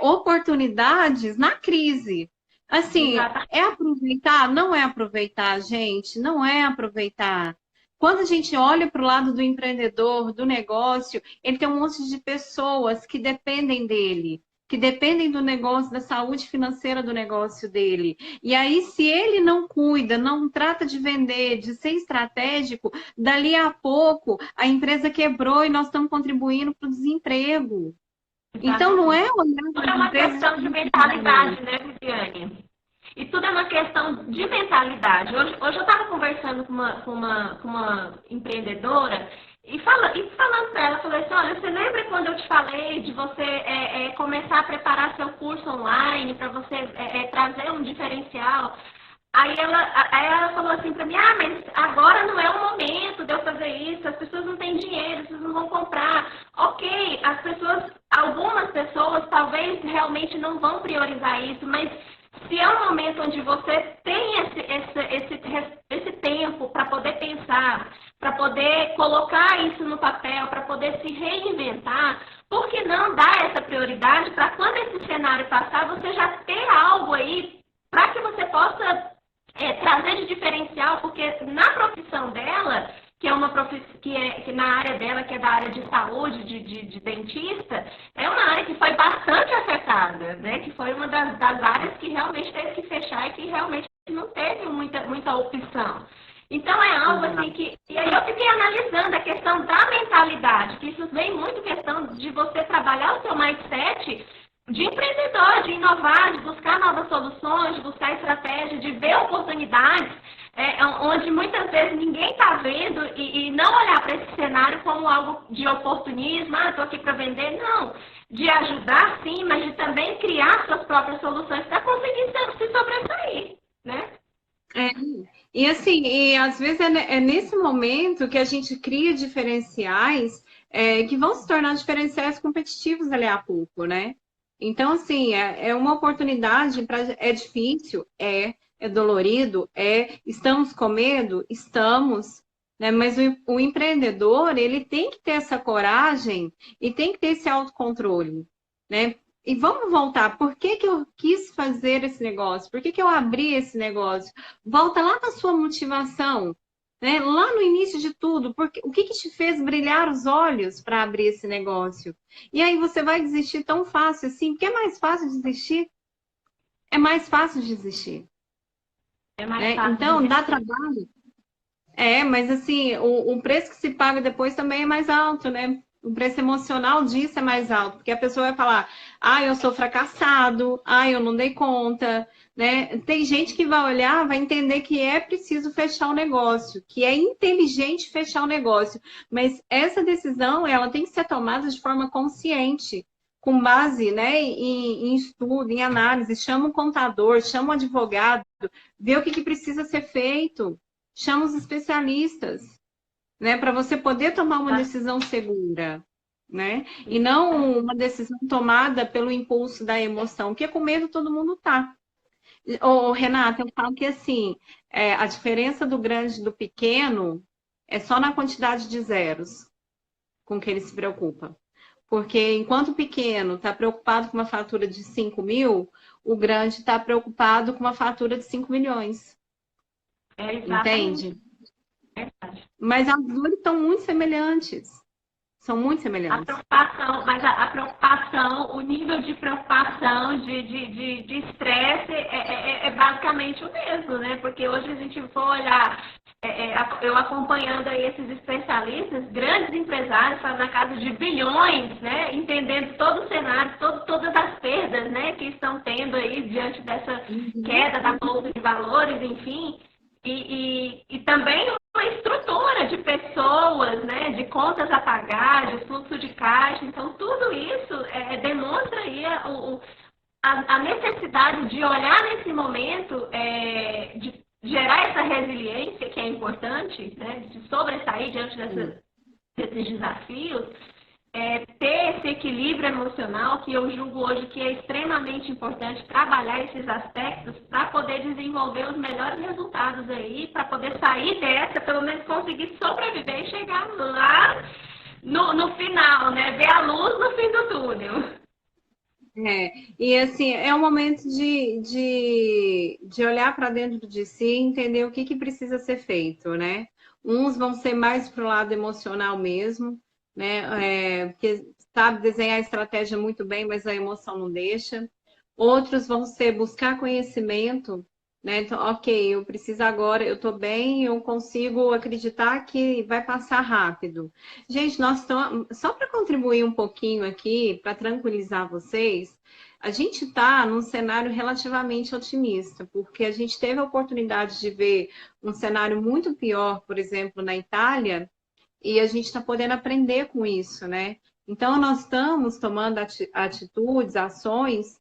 oportunidades na crise. Assim, Exatamente. é aproveitar? Não é aproveitar, gente, não é aproveitar. Quando a gente olha para o lado do empreendedor, do negócio, ele tem um monte de pessoas que dependem dele, que dependem do negócio, da saúde financeira do negócio dele. E aí, se ele não cuida, não trata de vender, de ser estratégico, dali a pouco a empresa quebrou e nós estamos contribuindo para o desemprego. Então, não é olhar Tudo para é as uma empresas. questão de mentalidade, né, Viviane? E tudo é uma questão de mentalidade. Hoje eu estava conversando com uma empreendedora e falando para ela, falei assim, olha, você lembra quando eu te falei de você começar a preparar seu curso online para você trazer um diferencial? Aí ela falou assim para mim, mas agora não é o momento de eu fazer isso, as pessoas não têm dinheiro, as pessoas não vão comprar. Ok, algumas pessoas talvez realmente não vão priorizar isso, mas se é um momento onde você tem esse tempo para poder pensar, para poder colocar isso no papel, para poder se reinventar, por que não dar essa prioridade para quando esse cenário passar, você já ter algo aí para que você possa trazer de diferencial, porque na profissão dela, que é uma profissão que na área dela, que é da área de saúde, de dentista, é uma área que foi bastante afetada, né? Que foi uma das áreas que realmente teve que fechar e que realmente não teve muita opção. Então é algo assim que. E aí eu fiquei analisando a questão da mentalidade, que isso vem muito questão de você trabalhar o seu mindset de empreendedor, de inovar, de buscar novas soluções, de buscar estratégias, de ver oportunidades, onde muitas vezes ninguém está vendo e não olhar para esse cenário como algo de oportunismo, estou aqui para vender, não. De ajudar sim, mas de também criar suas próprias soluções para conseguir se sobressair, né? E assim, às vezes é nesse momento que a gente cria diferenciais que vão se tornar diferenciais competitivos ali a pouco, né? Então, assim, é uma oportunidade, é difícil, é dolorido, estamos com medo? Estamos, né? Mas o empreendedor, ele tem que ter essa coragem e tem que ter esse autocontrole, né? E vamos voltar, por que eu quis fazer esse negócio? Por que eu abri esse negócio? Volta lá na sua motivação, né? Lá no início de tudo, o que te fez brilhar os olhos para abrir esse negócio? E aí você vai desistir tão fácil assim, porque é mais fácil desistir. É mais fácil desistir. É mais fácil Então, dá trabalho. Mas assim, o preço que se paga depois também é mais alto, né? O preço emocional disso é mais alto, porque a pessoa vai falar, eu sou fracassado, eu não dei conta, né? Tem gente que vai olhar, vai entender que é preciso fechar o negócio, que é inteligente fechar o negócio, mas essa decisão, ela tem que ser tomada de forma consciente, com base, né, em estudo, em análise, chama um contador, chama um advogado, vê o que precisa ser feito, chama os especialistas, né, para você poder tomar uma decisão segura, né, e não uma decisão tomada pelo impulso da emoção, porque com medo todo mundo tá. Ô, Renata, eu falo que assim, a diferença do grande e do pequeno é só na quantidade de zeros com que ele se preocupa. Porque enquanto o pequeno está preocupado com uma fatura de 5 mil, o grande está preocupado com uma fatura de 5 milhões. Entende? Mas as duas são muito semelhantes. São muito semelhantes. A preocupação, o nível de preocupação, de estresse é basicamente o mesmo, né? Porque hoje a gente for olhar, eu acompanhando aí esses especialistas, grandes empresários, na casa de bilhões, né? Entendendo todo o cenário, todas as perdas, né? Que estão tendo aí diante dessa queda da bolsa de valores, enfim. E também uma estrutura de pessoas, né, de contas a pagar, de fluxo de caixa. Então, tudo isso demonstra aí a necessidade de olhar nesse momento, de gerar essa resiliência, que é importante, né, de sobressair diante desses desafios, ter esse equilíbrio emocional, que eu julgo hoje que é extremamente importante trabalhar esses aspectos para poder desenvolver os melhores resultados aí, para poder sair dessa, pelo menos conseguir sobreviver e chegar lá no final, né? Ver a luz no fim do túnel. E assim, é um momento de olhar para dentro de si e entender o que precisa ser feito, né? Uns vão ser mais para o lado emocional mesmo, né? Porque sabe desenhar a estratégia muito bem, mas a emoção não deixa. Outros vão ser buscar conhecimento, né? Então, ok, eu preciso agora, eu estou bem, eu consigo acreditar que vai passar rápido. Gente, nós estamos, só para contribuir um pouquinho aqui, para tranquilizar vocês, a gente está num cenário relativamente otimista, porque a gente teve a oportunidade de ver um cenário muito pior, por exemplo, na Itália, e a gente está podendo aprender com isso, né? Então, nós estamos tomando atitudes, ações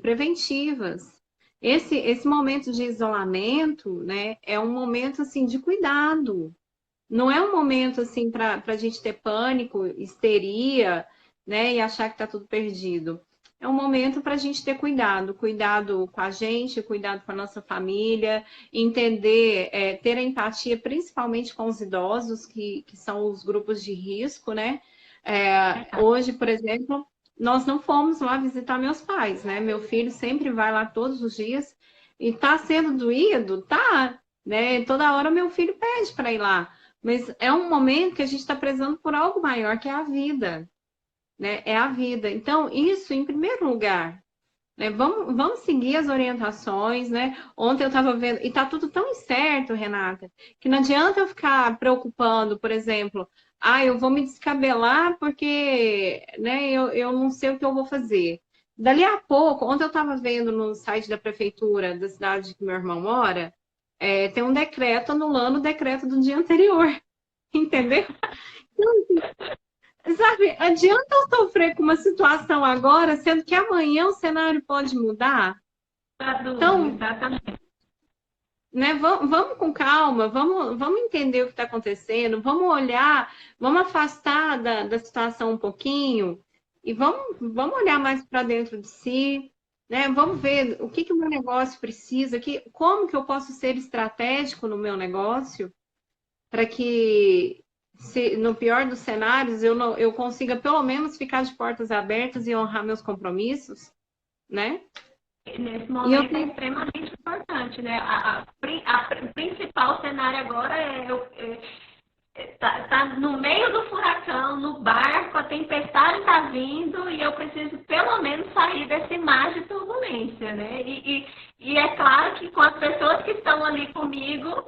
preventivas. Esse momento de isolamento, né, é um momento, assim, de cuidado. Não é um momento, assim, para a gente ter pânico, histeria, né, e achar que está tudo perdido. É um momento para a gente ter cuidado com a gente, cuidado com a nossa família, entender, ter empatia, principalmente com os idosos, que são os grupos de risco, né? Hoje, por exemplo, nós não fomos lá visitar meus pais, né? Meu filho sempre vai lá todos os dias e tá sendo doído, tá, né? Toda hora meu filho pede para ir lá, mas é um momento que a gente está prezando por algo maior, que é a vida. Né? É a vida. Então, isso em primeiro lugar. Né? Vamos seguir as orientações, né? Ontem eu estava vendo, e está tudo tão incerto, Renata, que não adianta eu ficar preocupando, por exemplo, eu vou me descabelar porque né, eu não sei o que eu vou fazer. Dali a pouco, ontem eu estava vendo no site da prefeitura da cidade que meu irmão mora, tem um decreto anulando o decreto do dia anterior. Entendeu? Então, sabe, adianta eu sofrer com uma situação agora, sendo que amanhã o cenário pode mudar? Então, exatamente. Né, vamos com calma, vamos entender o que está acontecendo, vamos olhar, vamos afastar da situação um pouquinho e vamos olhar mais para dentro de si, né? Vamos ver o que o meu negócio precisa, como que eu posso ser estratégico no meu negócio para que no pior dos cenários, eu consiga pelo menos ficar de portas abertas e honrar meus compromissos, né? Nesse momento é extremamente importante, né? O principal cenário agora tá no meio do furacão, no barco, a tempestade está vindo e eu preciso pelo menos sair desse mar de turbulência, né? E é claro que com as pessoas que estão ali comigo,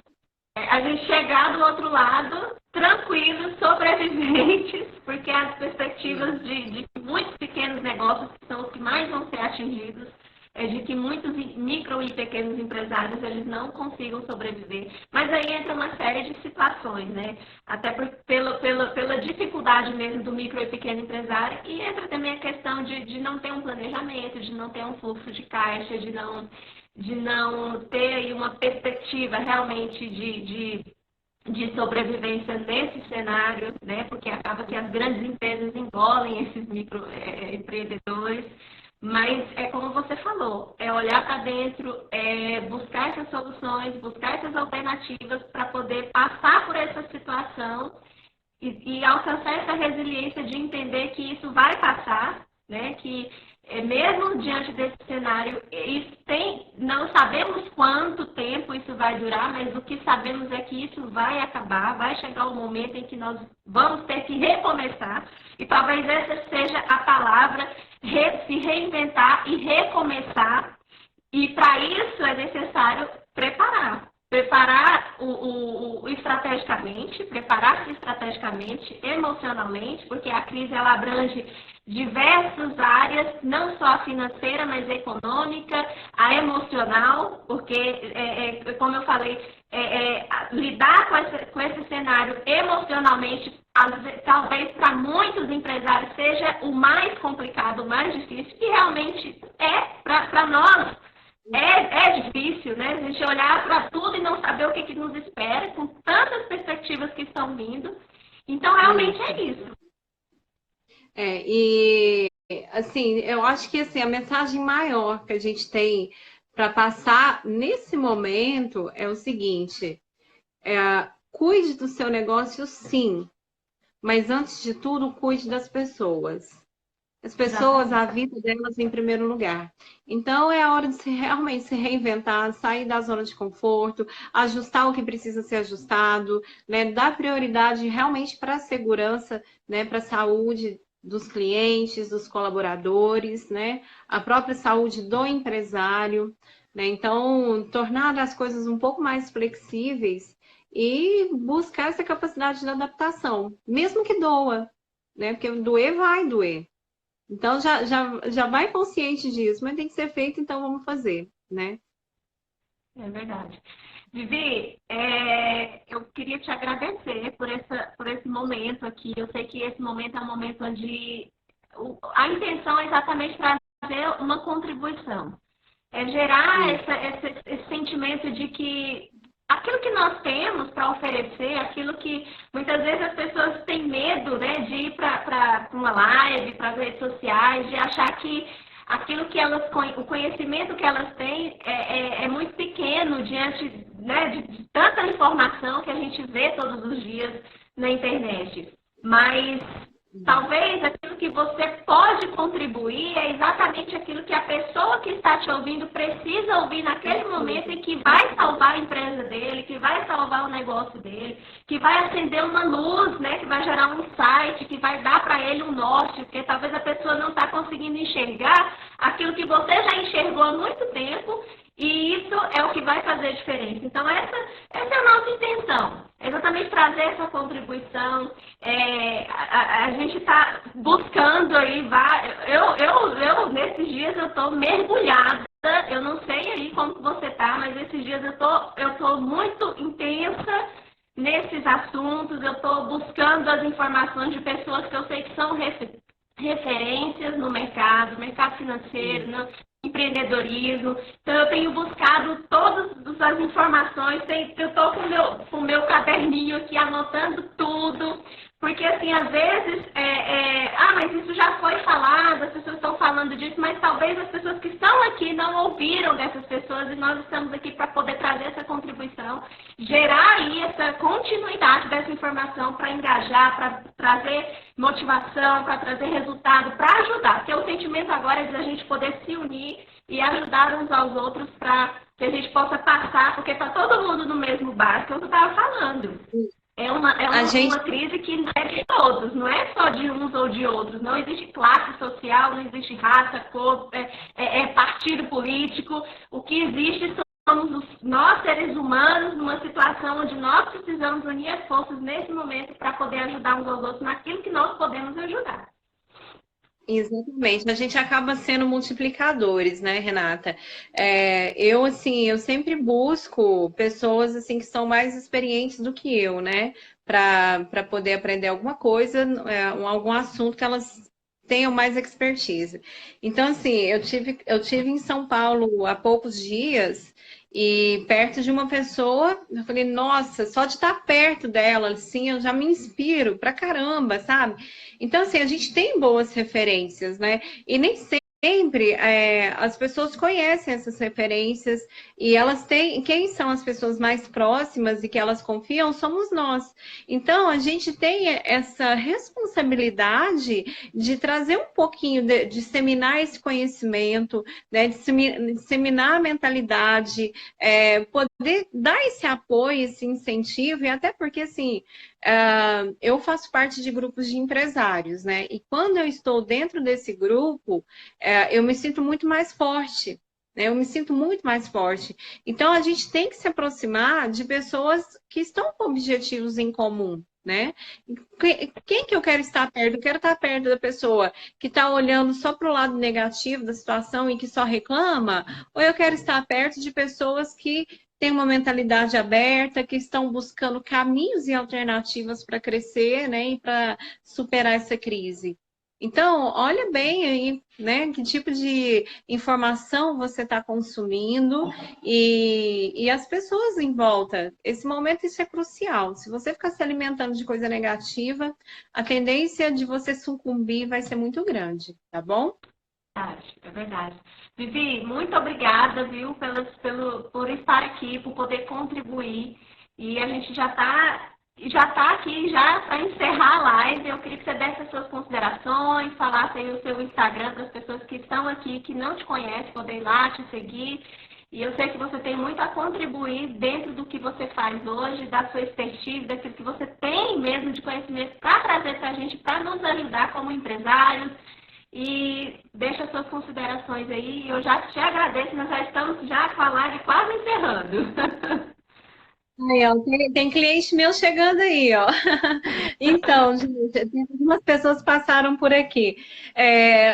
a gente chegar do outro lado tranquilos, sobreviventes, porque as perspectivas de muitos pequenos negócios que são os que mais vão ser atingidos, é de que muitos micro e pequenos empresários eles não consigam sobreviver. Mas aí entra uma série de situações, né? Até pela dificuldade mesmo do micro e pequeno empresário, e entra também a questão de não ter um planejamento, de não ter um fluxo de caixa, de não ter aí uma perspectiva realmente de sobrevivência nesse cenário, né? Porque acaba que as grandes empresas engolem esses microempreendedores. Mas é como você falou, é olhar para dentro, é buscar essas soluções, buscar essas alternativas para poder passar por essa situação e alcançar essa resiliência de entender que isso vai passar, né? Que mesmo diante desse cenário, não sabemos quanto tempo isso vai durar, mas o que sabemos é que isso vai acabar, vai chegar um momento em que nós vamos ter que recomeçar, e talvez essa seja a palavra, se reinventar e recomeçar, e para isso é necessário preparar estrategicamente, preparar-se estrategicamente, emocionalmente, porque a crise ela abrange diversas áreas, não só a financeira, mas a econômica, a emocional, porque, como eu falei, lidar com esse cenário emocionalmente, talvez para muitos empresários seja o mais complicado, o mais difícil, e realmente para nós. É difícil, né? A gente olhar para tudo e não saber o que nos espera, com tantas perspectivas que estão vindo. Então, realmente é isso. E assim, eu acho que assim, a mensagem maior que a gente tem para passar nesse momento é o seguinte: cuide do seu negócio, sim, mas antes de tudo, cuide das pessoas. As pessoas, a vida delas em primeiro lugar. Então, é a hora de realmente se reinventar, sair da zona de conforto, ajustar o que precisa ser ajustado, né? Dar prioridade realmente para a segurança, né? Para a saúde dos clientes, dos colaboradores, né? A própria saúde do empresário, né? Então, tornar as coisas um pouco mais flexíveis e buscar essa capacidade de adaptação, mesmo que doa, né? Porque doer vai doer. Então, já vai consciente disso, mas tem que ser feito, então vamos fazer, né? É verdade. Vivi, eu queria te agradecer por esse momento aqui. Eu sei que esse momento é um momento onde a intenção é exatamente trazer uma contribuição. É gerar esse sentimento de que aquilo que nós temos para oferecer, aquilo que muitas vezes as pessoas têm medo, né, de ir para uma live, para as redes sociais, de achar que aquilo que o conhecimento que elas têm é muito pequeno diante, né, de tanta informação que a gente vê todos os dias na internet. Mas talvez aquilo que você pode contribuir é exatamente aquilo que a pessoa que está te ouvindo precisa ouvir naquele momento em que vai salvar a empresa dele, que vai salvar o negócio dele, que vai acender uma luz, né, que vai gerar um insight, que vai dar para ele um norte, porque talvez a pessoa não está conseguindo enxergar aquilo que você já enxergou há muito tempo, e isso é o que vai fazer diferença. Então, essa é a nossa intenção. Exatamente trazer essa contribuição. A gente está buscando aí, nesses dias eu estou mergulhada. Eu não sei aí como que você está, mas esses dias eu tô muito intensa nesses assuntos. Eu estou buscando as informações de pessoas que eu sei que são referências no mercado financeiro, no empreendedorismo. Então, eu tenho buscado todas as informações, eu estou com o meu caderninho aqui anotando tudo, porque, assim, às vezes, mas isso já foi falado, as pessoas estão falando disso, mas talvez as pessoas que estão aqui não ouviram dessas pessoas, e nós estamos aqui para poder trazer essa contribuição, gerar aí essa continuidade dessa informação para engajar, para trazer motivação, para trazer resultado, para ajudar. Porque o sentimento agora é de a gente poder se unir e ajudar uns aos outros para que a gente possa passar, porque está todo mundo no mesmo barco, que eu estava falando. É uma crise que não é de todos, não é só de uns ou de outros. Não existe classe social, não existe raça, cor, partido político. O que existe somos nós, seres humanos, numa situação onde nós precisamos unir as forças nesse momento para poder ajudar uns aos outros naquilo que nós podemos ajudar. Exatamente, a gente acaba sendo multiplicadores, né, Renata? Assim, eu sempre busco pessoas, assim, que são mais experientes do que eu, né, para poder aprender alguma coisa, algum assunto que elas tenham mais expertise. Então, assim, eu tive em São Paulo há poucos dias e perto de uma pessoa, eu falei, nossa, só de estar perto dela, assim, eu já me inspiro pra caramba, sabe? Então, assim, a gente tem boas referências, né? E nem sempre as pessoas conhecem essas referências e elas têm. Quem são as pessoas mais próximas e que elas confiam somos nós. Então, a gente tem essa responsabilidade de trazer um pouquinho, de disseminar esse conhecimento, né? Disseminar a mentalidade, poder dar esse apoio, esse incentivo, e até porque, assim. Eu faço parte de grupos de empresários, né? E quando eu estou dentro desse grupo, eu me sinto muito mais forte, né? Eu me sinto muito mais forte. Então, a gente tem que se aproximar de pessoas que estão com objetivos em comum, né? Quem que eu quero estar perto? Eu quero estar perto da pessoa que está olhando só para o lado negativo da situação e que só reclama, ou eu quero estar perto de pessoas que têm uma mentalidade aberta, que estão buscando caminhos e alternativas para crescer, né, e para superar essa crise. Então, olha bem aí, né, que tipo de informação você está consumindo e as pessoas em volta. Esse momento, isso é crucial. Se você ficar se alimentando de coisa negativa, a tendência de você sucumbir vai ser muito grande, tá bom? É verdade. Vivi, muito obrigada, viu, por estar aqui, por poder contribuir. E a gente já tá aqui já para encerrar a live. Eu queria que você desse as suas considerações, falasse aí o seu Instagram para as pessoas que estão aqui, que não te conhecem, poder ir lá te seguir. E eu sei que você tem muito a contribuir dentro do que você faz hoje, da sua expertise, daquilo que você tem mesmo de conhecimento para trazer para a gente, para nos ajudar como empresários. E deixa suas considerações aí. Eu já te agradeço, nós já estamos já com a live quase encerrando. Aí, ó, tem cliente meu chegando aí, ó. Então, gente, algumas pessoas passaram por aqui.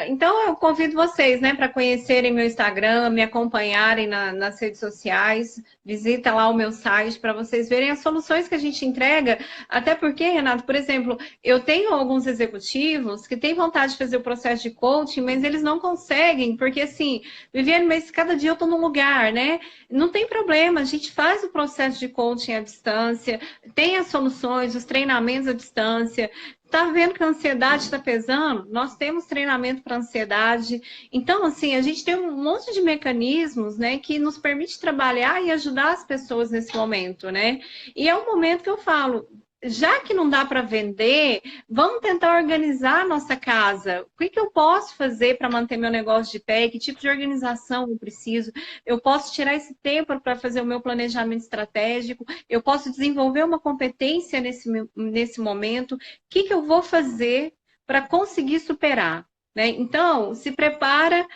Então, eu convido vocês, né, para conhecerem meu Instagram, me acompanharem nas redes sociais. Visita lá o meu site para vocês verem as soluções que a gente entrega. Até porque, Renato, por exemplo, eu tenho alguns executivos que têm vontade de fazer o processo de coaching, mas eles não conseguem, porque assim, Viviane, mas cada dia eu estou num lugar, né? Não tem problema, a gente faz o processo de coaching à distância, tem as soluções, os treinamentos à distância. Tá vendo que a ansiedade está pesando? Nós temos treinamento para ansiedade. Então, assim, a gente tem um monte de mecanismos, né, que nos permite trabalhar e ajudar as pessoas nesse momento, né? E é um momento que eu falo, já que não dá para vender, vamos tentar organizar a nossa casa. O que eu posso fazer para manter meu negócio de pé? Que tipo de organização eu preciso? Eu posso tirar esse tempo para fazer o meu planejamento estratégico? Eu posso desenvolver uma competência nesse momento? O que eu vou fazer para conseguir superar? Né? Então, se prepara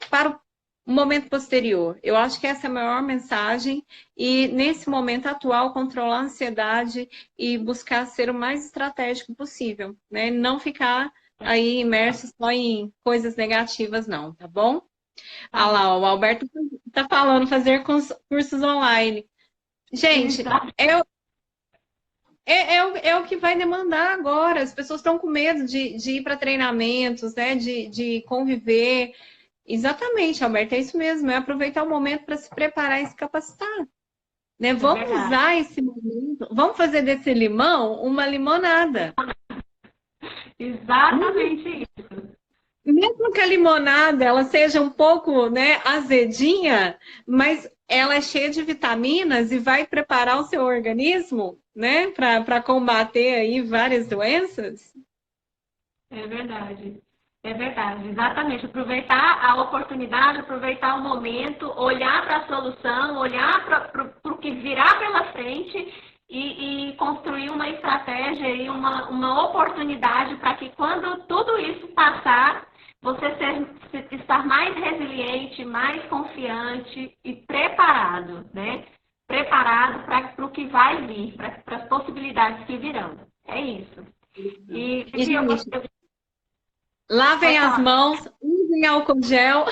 para o momento posterior. Eu acho que essa é a maior mensagem. E nesse momento atual, controlar a ansiedade e buscar ser o mais estratégico possível, né? Não ficar aí imerso só em coisas negativas, não, tá bom? Tá Ah bom. lá, o Alberto tá falando fazer cursos online. Gente, é o que vai demandar agora. As pessoas estão com medo de ir para treinamentos, né? De conviver. Exatamente, Alberto, é isso mesmo. É aproveitar o momento para se preparar e se capacitar. Né? É Vamos verdade. usar esse momento, vamos fazer desse limão uma limonada. Exatamente isso. Mesmo que a limonada ela seja um pouco, né, azedinha, mas ela é cheia de vitaminas e vai preparar o seu organismo, né, para combater aí várias doenças. É verdade. É verdade, exatamente. Aproveitar a oportunidade, aproveitar o momento, olhar para a solução, olhar para o que virá pela frente e construir uma estratégia e uma oportunidade para que quando tudo isso passar, você estar mais resiliente, mais confiante e preparado, né? Preparado para o que vai vir, para as possibilidades que virão. É isso. E E, eu gente, Lavem Pode as falar. mãos, usem álcool gel,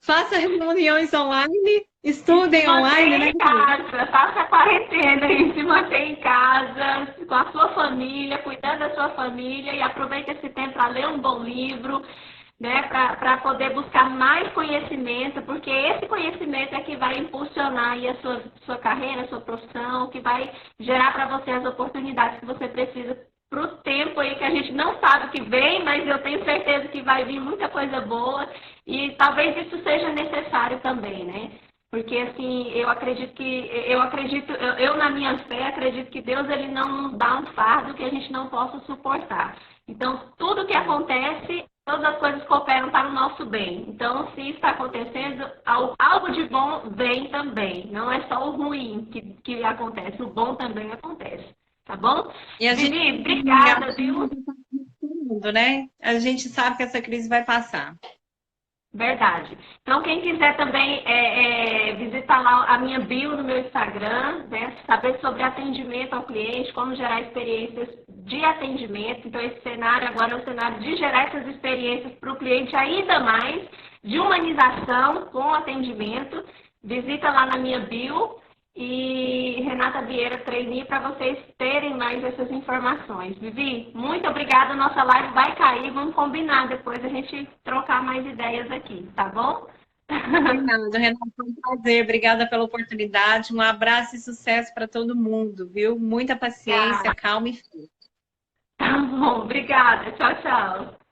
façam reuniões online, E se estudem online, mantenha né, em Vivi? casa, faça a quarentena e se mantenha em casa, com a sua família, cuidando da sua família e aproveite esse tempo para ler um bom livro, né, para poder buscar mais conhecimento, porque esse conhecimento é que vai impulsionar aí a sua carreira, a sua profissão, que vai gerar para você as oportunidades que você precisa para o tempo aí que a gente não sabe o que vem, mas eu tenho certeza que vai vir muita coisa boa e talvez isso seja necessário também, né? Porque assim, eu na minha fé acredito que Deus ele não nos dá um fardo que a gente não possa suportar. Então, tudo que acontece, todas as coisas cooperam para o nosso bem. Então, se está acontecendo, algo de bom vem também. Não é só o ruim que acontece, o bom também acontece. Tá bom? E a gente Vivi, a obrigada, viu? gente tá mundo, né? A gente sabe que essa crise vai passar. Verdade. Então, quem quiser também visitar lá a minha bio no meu Instagram, né, saber sobre atendimento ao cliente, como gerar experiências de atendimento. Então, esse cenário agora é o cenário de gerar essas experiências para o cliente ainda mais, de humanização com atendimento. Visita lá na minha bio e Renata Vieira Trainee para vocês terem mais essas informações. Vivi, muito obrigada. Nossa live vai cair. Vamos combinar depois a gente trocar mais ideias aqui, tá bom? Combinado, Renata, foi um prazer. Obrigada pela oportunidade. Um abraço e sucesso para todo mundo, viu? Muita paciência, calma e fé. Tá bom, obrigada. Tchau, tchau.